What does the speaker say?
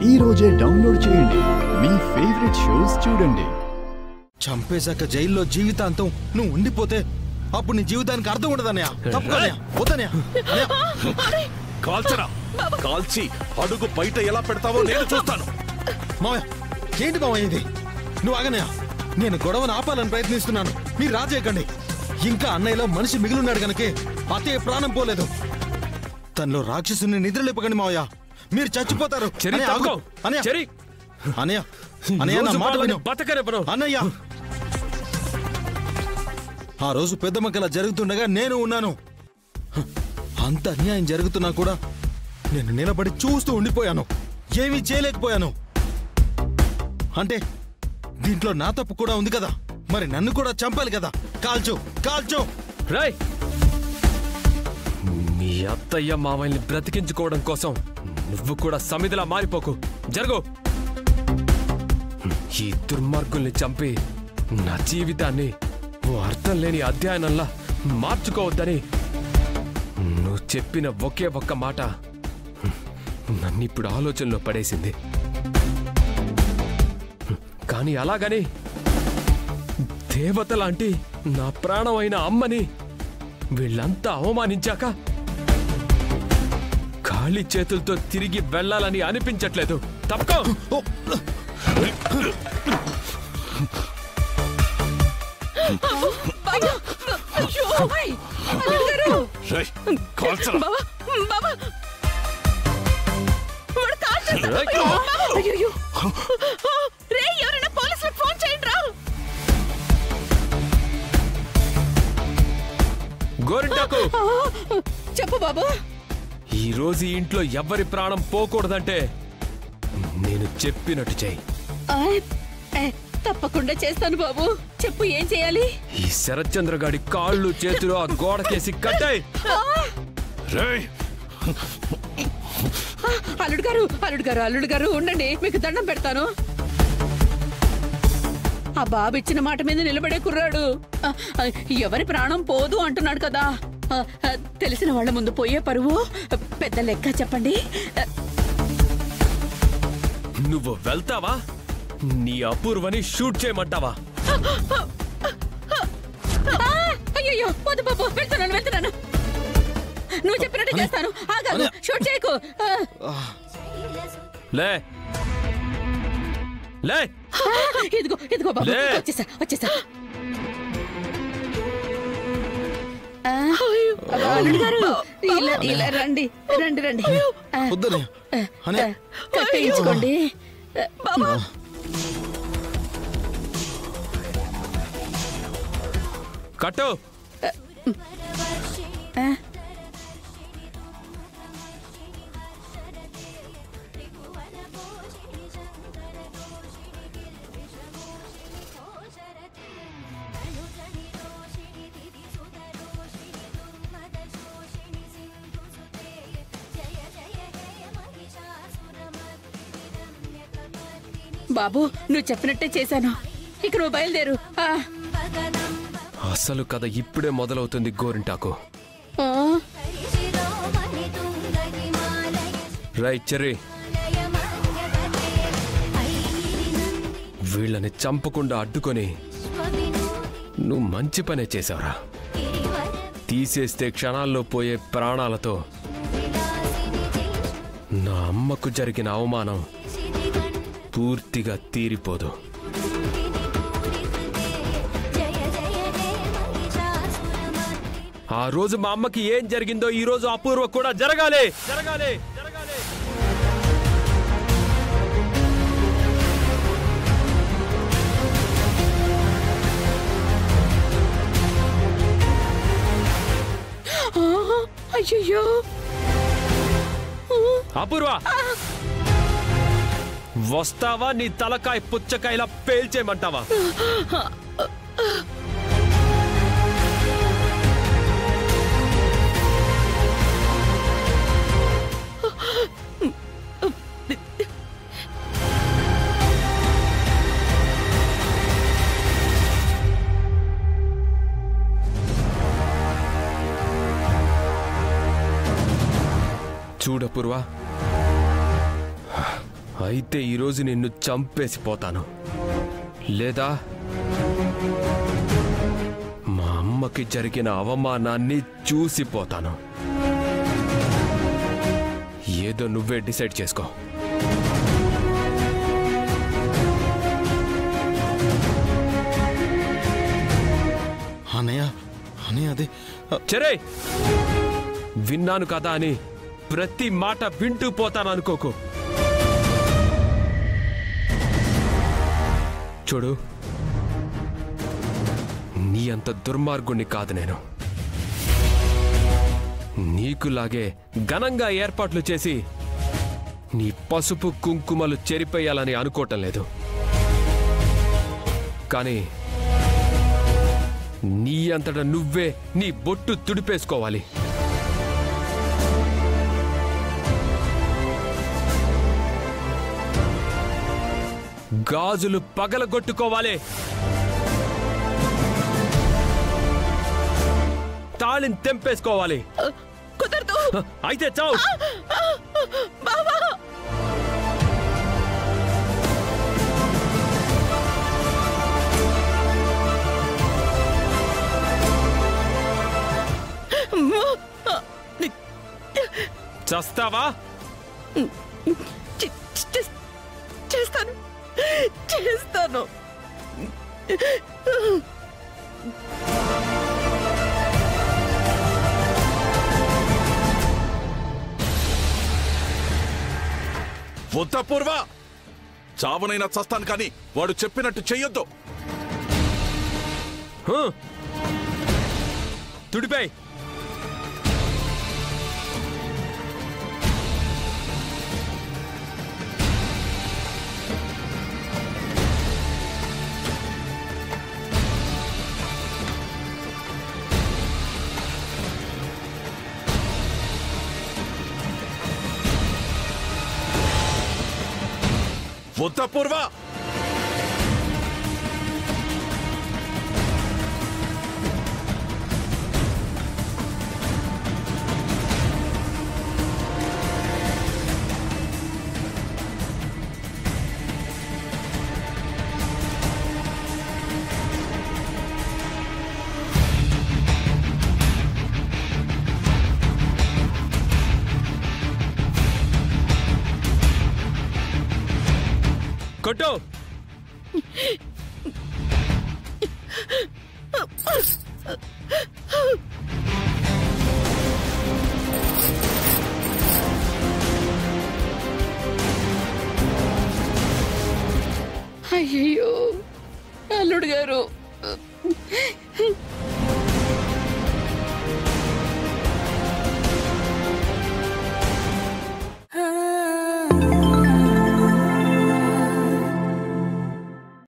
ఈ రోజే డౌన్లోడ్ చేయండి. మీ ఫేవరెట్ షోస్ చూడండి. చంపేశాక జైల్లో జీవితాంతం నువ్వు ఉండిపోతే అప్పుడు నీ జీవితానికి అర్థం ఉండదన్నయ్య. తప్పుకోనయ్య, వద్దన్నయ్య. కాల్చరా, కాల్చి అడుగు బయట ఎలా పెడతావో నేను చూస్తాను. మావయ్య, ఏంటి మావయ్య ఇది? నువ్వు ఆగనయ్య. నేను గొడవను ఆపాలని ప్రయత్నిస్తున్నాను, మీరు రాజేయకండి. ఇంకా అన్నయ్యలో మనిషి మిగిలిన్నాడు గనకే అతే ప్రాణం పోలేదు. తనలో రాక్షసుని నిద్రలేపకండి మావయ్య, మీరు చచ్చిపోతారు. అన్నయ్య, నా మాట విను. అన్నయ్య, ఆ రోజు పెద్దమ్మకలా జరుగుతుండగా నేను ఉన్నాను. అంత అన్యాయం జరుగుతున్నా కూడా నేను నిలబడి చూస్తూ ఉండిపోయాను, ఏమీ చేయలేకపోయాను. అంటే దీంట్లో నా తప్పు కూడా ఉంది కదా, మరి నన్ను కూడా చంపాలి కదా. కాల్చు, కాల్చు. రాయ్, మీ అత్తయ్య మామయ్యని బ్రతికించుకోవడం కోసం నువ్వు కూడా సమిధిలా మారిపోకు. జరుగు. ఈ దుర్మార్గుల్ని చంపి నా జీవితాన్ని ఓ అర్థం లేని అధ్యయనంలా మార్చుకోవద్దని నువ్వు చెప్పిన ఒకే ఒక్క మాట నన్నిప్పుడు ఆలోచనలో పడేసింది. కానీ అలాగని దేవత లాంటి నా ప్రాణమైన అమ్మని వీళ్ళంతా అవమానించాక ఖాళీ చేతులతో తిరిగి వెళ్ళాలని అనిపించట్లేదు. తప్పుకో. గోరింటాకు, చెప్పు బాబు. ఈ రోజు ఇంట్లో ఎవ్వరి ప్రాణం పోకూడదంటే నేను చెప్పినట్టు చెయ్యి. తప్పకుండా చేస్తాను బాబు. చెప్పు, ఏం చేయాలి? ఈ శరత్చంద్రగాడి కాళ్ళు చేతులు ఆ గోడకేసి కట్టాయి. అల్లుడు గారు, అల్లుడు గారు, అల్లుడు గారు ఉండండి, మీకు దండం పెడతాను. ఆ బాబు ఇచ్చిన మాట మీద నిలబడే కుర్రాడు. ఎవరి ప్రాణం పోదు అంటున్నాడు కదా. తెలిసిన వాళ్ళ ముందు పోయే పరువు పెద్ద లెక్క. చెప్పండి. నువ్వు వెళ్తావా? నీ అపూర్వని షూట్ చేయమంటావా? అయ్యో, వద్దు బాబు, వెళ్తున్నాను, వెళ్తున్నాను. నువ్వు చెప్పినట్టు చేస్తాను. ఆగాను, షూట్ చేయకు. లే లే. ఇదిగో, ఇదిగో బాబు, వచ్చేసా, వచ్చేసా. అల్లుడు గారు, ఇలా ఇలా రండి, రండి, రండి. కట్టేయించుకోండి. కట్టు. బాబు, నువ్వు చెప్పినట్టే చేశాను. ఇక నువ్వు బయలుదేరు. అసలు కథ ఇప్పుడే మొదలవుతుంది గోరింటాకు. రైట్ చెర్రీ, వీళ్ళని చంపకుండా అడ్డుకొని నువ్వు మంచి పనే చేశావురా. తీసేస్తే క్షణాల్లో పోయే ప్రాణాలతో నా అమ్మకు జరిగిన అవమానం పూర్తిగా తీరిపోదు. ఆ రోజు మా అమ్మకి ఏం జరిగిందో ఈ రోజు అపూర్వ కూడా జరగాలి, జరగాలి, జరగాలి. అయ్యో, అపూర్వ, వస్తావా? నీ తలకాయ పుచ్చకాయలా పేల్చేయమంటావా? చూడపూర్వ, అయితే ఈరోజు నిన్ను చంపేసిపోతాను, లేదా మా అమ్మకి జరిగిన అవమానాన్ని చూసిపోతాను. ఏదో నువ్వే డిసైడ్ చేసుకో. అన్నయ్య అన్నయ్య అదే చరే, విన్నాను కదా అని ప్రతి మాట వింటూ పోతాననుకోకు. చూడు, నీ అంత దుర్మార్గుణ్ణి కాదు నేను. నీకులాగే ఘనంగా ఏర్పాట్లు చేసి నీ పసుపు కుంకుమలు చెరిపేయాలని అనుకోవటం లేదు. కానీ నీ అంతటా నువ్వే నీ బొట్టు తుడిపేసుకోవాలి. గాజులు పగలగొట్టుకోవాలి. తాళిని తెంపేసుకోవాలి. కుదరదు. అయితే చావు. బావా, చస్తావా? చేస్తాను చేస్తాను. వద్దా పూర్వ, చావనైనా చస్తాను కానీ వాడు చెప్పినట్టు చెయ్యొద్దు. తుడిపేయ్. వద్దా పూర్వ, కొట్టు. అయ్యో అల్లుడు గారు,